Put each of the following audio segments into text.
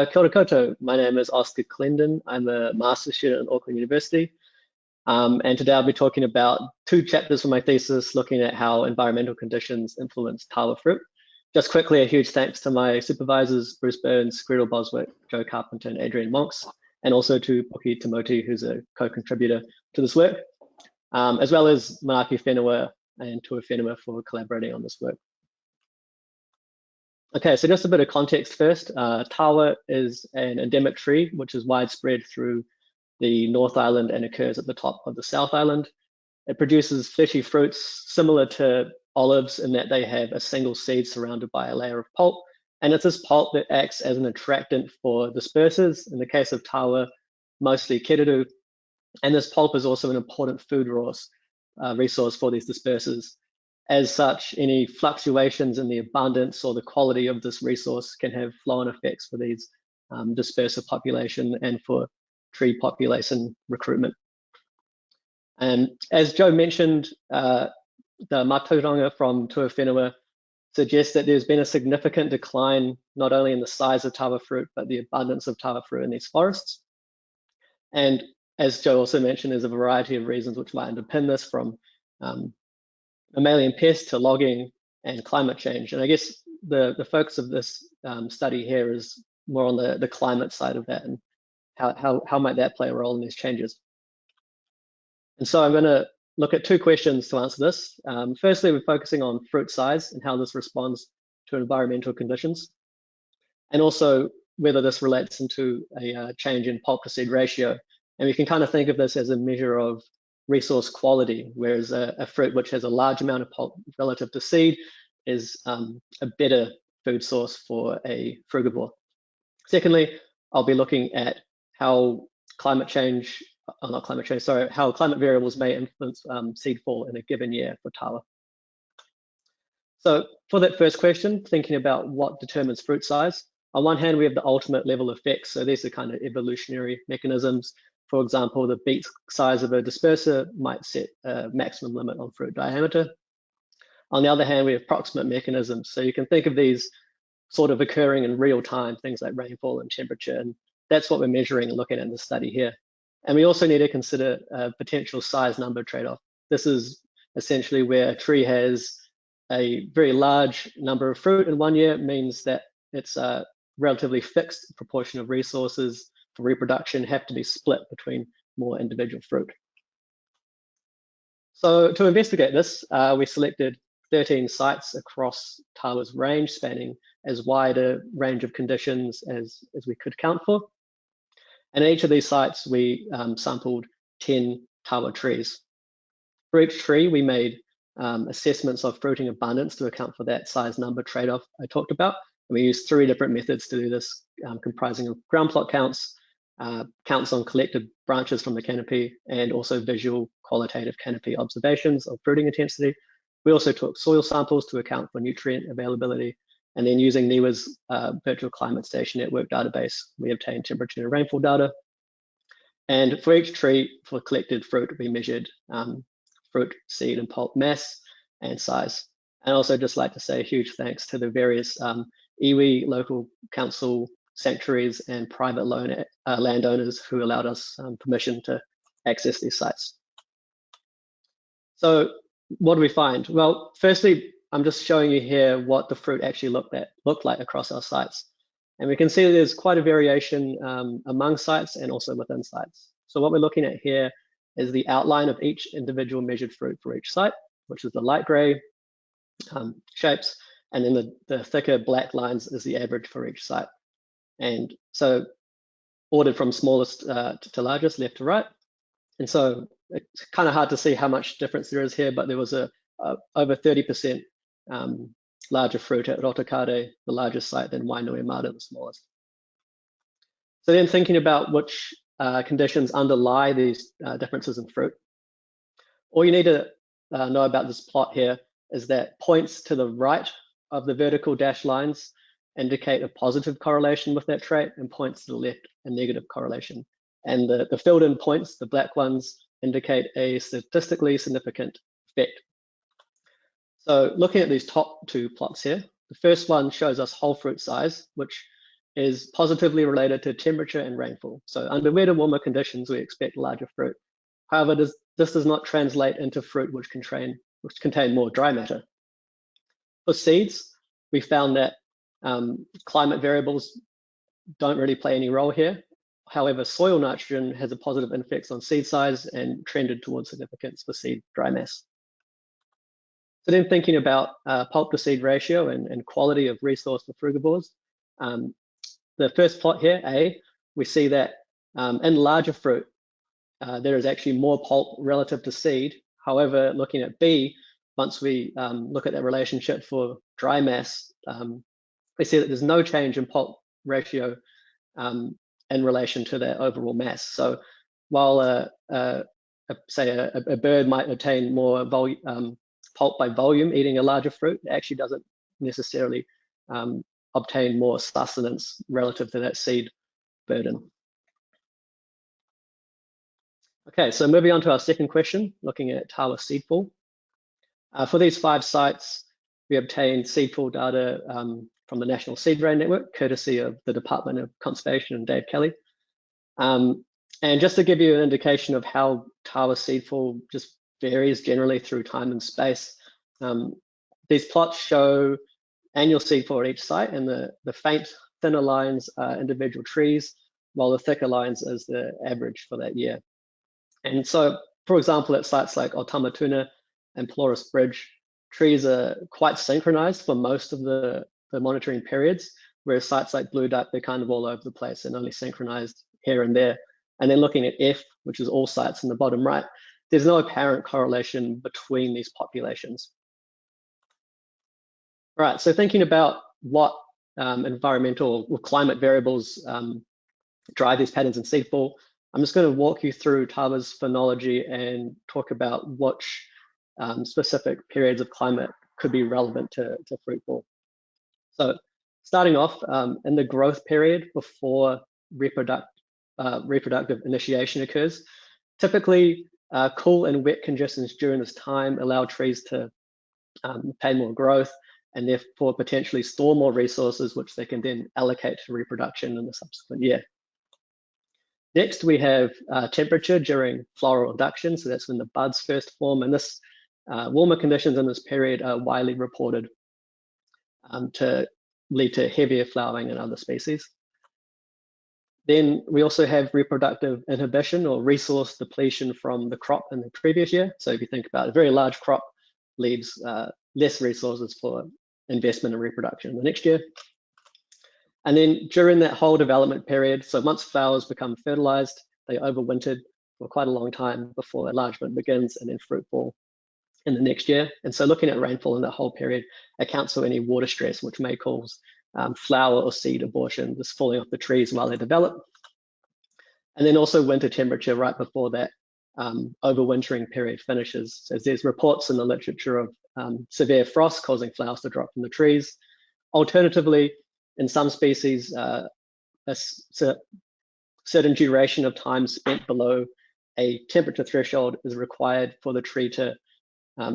Kia ora koutou. My name is Oscar Clendon. I'm a master's student at Auckland University. And today I'll be talking about two chapters from my thesis looking at how environmental conditions influence Tawa fruit. Just quickly, a huge thanks to my supervisors, Bruce Burns, Gretel Boswick, Joe Carpenter, and Adrian Monks, and also to Poki Timoti, who's a co-contributor to this work, as well as Manaki Whenua and Tua Whenua for collaborating on this work. Okay, so just a bit of context first. Tawa is an endemic tree which is widespread through the North Island and occurs at the top of the South Island. It produces fleshy fruits similar to olives in that they have a single seed surrounded by a layer of pulp. And it's this pulp that acts as an attractant for dispersers, in the case of Tawa, mostly keriru. And this pulp is also an important food resource for these dispersers. As such, any fluctuations in the abundance or the quality of this resource can have flow-on effects for these disperser population and for tree population recruitment. And as Joe mentioned, the mātauranga from Tua Whenua suggests that there's been a significant decline not only in the size of Tawa fruit, but the abundance of Tawa fruit in these forests. And as Joe also mentioned, there's a variety of reasons which might underpin this, from mammalian pests to logging and climate change. And I guess the focus of this study here is more on the climate side of that and how might that play a role in these changes. And so I'm going to look at two questions to answer this. Firstly, we're focusing on fruit size and how this responds to environmental conditions, and also whether this relates into a change in pulp to seed ratio. And we can kind of think of this as a measure of resource quality, whereas a fruit which has a large amount of pulp relative to seed is a better food source for a frugivore. Secondly, I'll be looking at how climate variables may influence seed fall in a given year for Tawa. So for that first question, thinking about what determines fruit size, on one hand, we have the ultimate level effects. So these are kind of evolutionary mechanisms. For example, the beak size of a disperser might set a maximum limit on fruit diameter. On the other hand, we have proximate mechanisms. So you can think of these sort of occurring in real time, things like rainfall and temperature. And that's what we're measuring and looking at in the study here. And we also need to consider a potential size number trade-off. This is essentially where a tree has a very large number of fruit in one year. It means that it's a relatively fixed proportion of resources for reproduction have to be split between more individual fruit. So to investigate this, we selected 13 sites across Tawa's range, spanning as wide a range of conditions as we could count for. And in each of these sites, we sampled 10 Tawa trees. For each tree, we made assessments of fruiting abundance to account for that size number trade-off I talked about. And we used 3 different methods to do this, comprising of ground plot counts, counts on collected branches from the canopy, and also visual qualitative canopy observations of fruiting intensity. We also took soil samples to account for nutrient availability, and then using NIWA's virtual climate station network database, we obtained temperature and rainfall data. And for each tree, for collected fruit, we measured fruit, seed, and pulp mass and size. And also just like to say a huge thanks to the various iwi, local council, sanctuaries, and private landowners who allowed us permission to access these sites. So what do we find? Well, firstly, I'm just showing you here what the fruit actually looked like across our sites. And we can see that there's quite a variation among sites and also within sites. So what we're looking at here is the outline of each individual measured fruit for each site, which is the light gray shapes, and then the thicker black lines is the average for each site. And so ordered from smallest to largest, left to right. And so it's kind of hard to see how much difference there is here, but there was over 30% larger fruit at Rotakare, the largest site, than Wainui-Mara, the smallest. So then thinking about which conditions underlie these differences in fruit, all you need to know about this plot here is that points to the right of the vertical dashed lines indicate a positive correlation with that trait, and points to the left a negative correlation. And the filled in points, the black ones, indicate a statistically significant effect. So looking at these top 2 plots here, the first one shows us whole fruit size, which is positively related to temperature and rainfall. So under wetter, warmer conditions, we expect larger fruit. However, this does not translate into fruit which contain more dry matter. For seeds, we found that climate variables don't really play any role here. However, soil nitrogen has a positive influence on seed size and trended towards significance for seed dry mass. So then thinking about pulp to seed ratio and quality of resource for frugivores, the first plot here, A, we see that in larger fruit, there is actually more pulp relative to seed. However, looking at B, once we look at that relationship for dry mass, we see that there's no change in pulp ratio in relation to their overall mass. So while say a bird might attain more pulp by volume eating a larger fruit, it actually doesn't necessarily obtain more sustenance relative to that seed burden. Okay, so moving on to our second question, looking at Tawa seedfall. For these 5 sites, we obtained seedfall data from the National Seed Rain Network, courtesy of the Department of Conservation and Dave Kelly. And just to give you an indication of how Tawa seedfall just varies generally through time and space, these plots show annual seedfall at each site, and the faint, thinner lines are individual trees, while the thicker lines is the average for that year. And so, for example, at sites like Otamatuna and Polaris Bridge, trees are quite synchronized for most of the monitoring periods, whereas sites like Blue Duck, they're kind of all over the place and only synchronized here and there. And then looking at F, which is all sites in the bottom right, there's no apparent correlation between these populations. All right, so thinking about what environmental or climate variables drive these patterns in seedfall, I'm just going to walk you through Tawa's phenology and talk about which specific periods of climate could be relevant to fruitfall. So starting off in the growth period before reproductive initiation occurs, typically cool and wet conditions during this time allow trees to pay more growth and therefore potentially store more resources, which they can then allocate to reproduction in the subsequent year. Next, we have temperature during floral induction. So that's when the buds first form. And this warmer conditions in this period are widely reported to lead to heavier flowering in other species. Then we also have reproductive inhibition or resource depletion from the crop in the previous year. So if you think about a very large crop, leaves less resources for investment and reproduction in the next year. And then during that whole development period, so once flowers become fertilized, they overwintered for quite a long time before enlargement begins and then fruitfall in the next year. And so looking at rainfall in that whole period accounts for any water stress, which may cause flower or seed abortion, just falling off the trees while they develop. And then also winter temperature right before that overwintering period finishes. So there's reports in the literature of severe frost causing flowers to drop from the trees. Alternatively, in some species, a certain duration of time spent below a temperature threshold is required for the tree to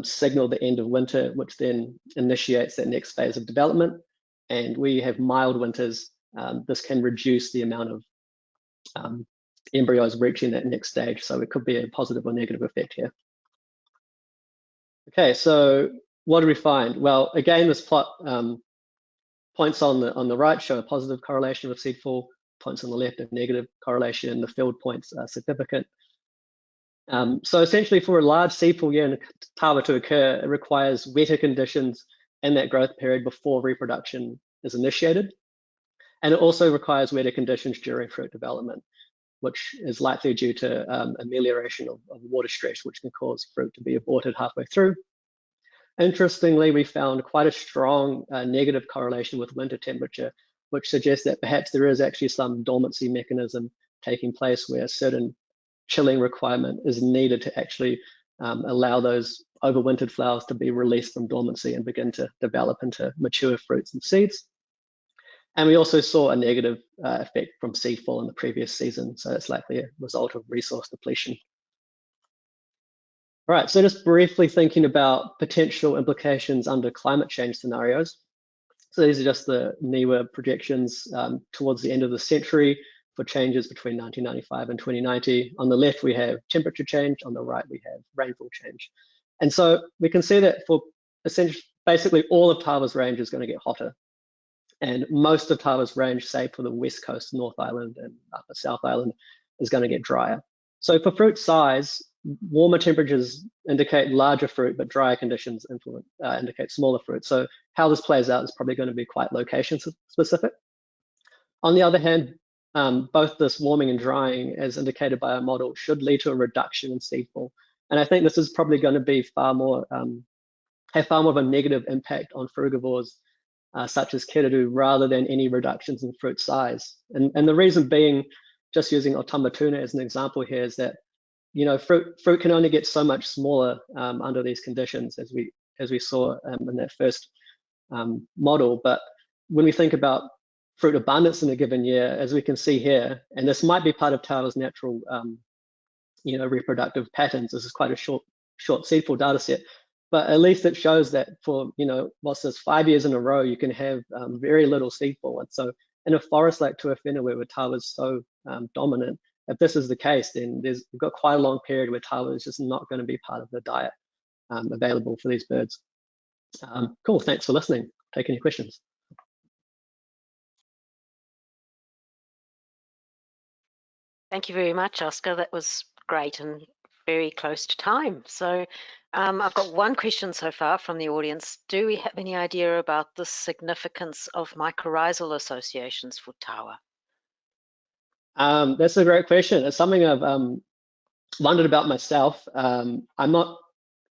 signal the end of winter, which then initiates that next phase of development. And we have mild winters. This can reduce the amount of embryos reaching that next stage. So it could be a positive or negative effect here. Okay, so what do we find? Well, again, this plot points on the right show a positive correlation with seedfall, points on the left a negative correlation, the field points are significant. So essentially for a large seedfall year in Tawa to occur, it requires wetter conditions in that growth period before reproduction is initiated. And it also requires wetter conditions during fruit development, which is likely due to amelioration of water stress, which can cause fruit to be aborted halfway through. Interestingly, we found quite a strong negative correlation with winter temperature, which suggests that perhaps there is actually some dormancy mechanism taking place where a certain chilling requirement is needed to actually allow those overwintered flowers to be released from dormancy and begin to develop into mature fruits and seeds. And we also saw a negative effect from seedfall in the previous season, so it's likely a result of resource depletion. All right, so just briefly thinking about potential implications under climate change scenarios. So these are just the NIWA projections towards the end of the century for changes between 1995 and 2090. On the left, we have temperature change. On the right, we have rainfall change. And so we can see that for essentially, basically all of Tawa's range is going to get hotter. And most of Tawa's range, say for the west coast, North Island and upper South Island, is going to get drier. So for fruit size, warmer temperatures indicate larger fruit, but drier conditions indicate smaller fruit. So how this plays out is probably going to be quite location specific. On the other hand, both this warming and drying, as indicated by our model, should lead to a reduction in seed fall. And I think this is probably going to be have far more of a negative impact on frugivores such as kiddo, rather than any reductions in fruit size. And the reason being, just using Otamatuna as an example here, is that fruit can only get so much smaller under these conditions, as we saw in that first model. But when we think about fruit abundance in a given year, as we can see here, and this might be part of Tawa's natural reproductive patterns. This is quite a short seedfall data set, but at least it shows that for what's this, 5 years in a row, you can have very little seedfall. And so in a forest like Tuawhenua, where Tawa is so dominant, if this is the case, then we've got quite a long period where Tawa is just not going to be part of the diet available for these birds. Cool, thanks for listening. Take any questions. Thank you very much, Oscar. That was great and very close to time. So I've got one question so far from the audience. Do we have any idea about the significance of mycorrhizal associations for Tawa? That's a great question. It's something I've wondered about myself. I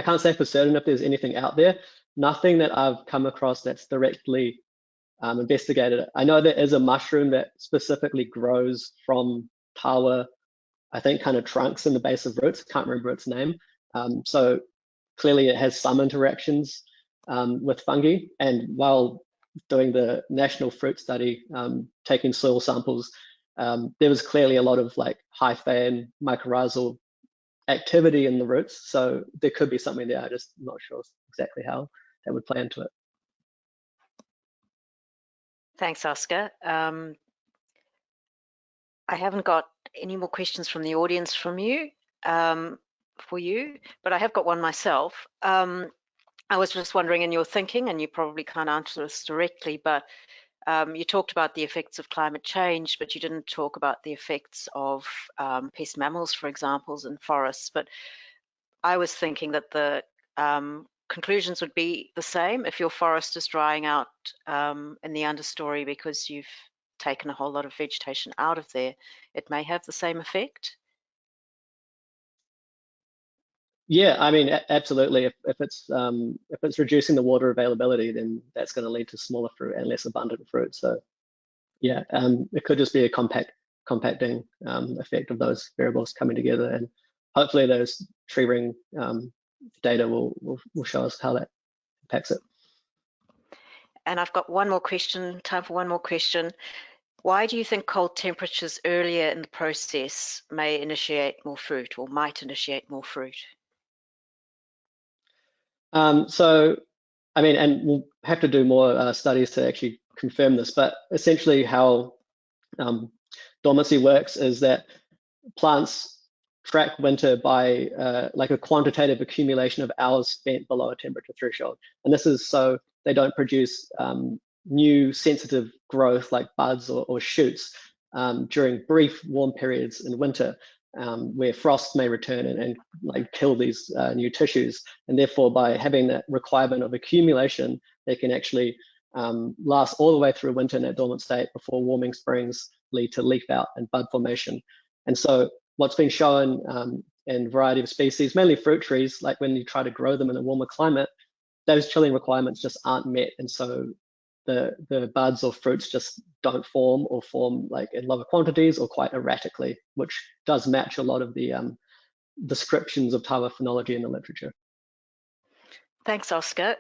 can't say for certain if there's anything out there. Nothing that I've come across that's directly investigated. I know there is a mushroom that specifically grows from Tawa, I think kind of trunks in the base of roots. Can't remember its name. So clearly it has some interactions with fungi. And while doing the national fruit study, taking soil samples, there was clearly a lot of like hyphae and mycorrhizal activity in the roots. So there could be something there. I'm just not sure exactly how that would play into it. Thanks, Oscar. I haven't got any more questions from the audience for you, but I have got one myself. I was just wondering in your thinking, and you probably can't answer this directly, but you talked about the effects of climate change, but you didn't talk about the effects of pest mammals, for example, in forests. But I was thinking that the conclusions would be the same if your forest is drying out in the understory because you've taken a whole lot of vegetation out of there. It may have the same effect. Yeah, I mean, absolutely. If it's reducing the water availability, then that's going to lead to smaller fruit and less abundant fruit. So yeah, it could just be a compacting effect of those variables coming together, and hopefully those tree ring data will show us how that impacts it. And I've got one more question, time for one more question. Why do you think cold temperatures earlier in the process may initiate more fruit, or might initiate more fruit? So, I mean, and we'll have to do more studies to actually confirm this, but essentially how dormancy works is that plants track winter by like a quantitative accumulation of hours spent below a temperature threshold. And this is so they don't produce new sensitive growth like buds or shoots during brief warm periods in winter, where frost may return and like kill these new tissues. And therefore, by having that requirement of accumulation, they can actually last all the way through winter in that dormant state before warming springs lead to leaf out and bud formation. And so what's been shown in a variety of species, mainly fruit trees, like when you try to grow them in a warmer climate, those chilling requirements just aren't met. And so the buds or fruits just don't form, or form like in lower quantities or quite erratically, which does match a lot of the descriptions of Tawa phenology in the literature. Thanks, Oscar.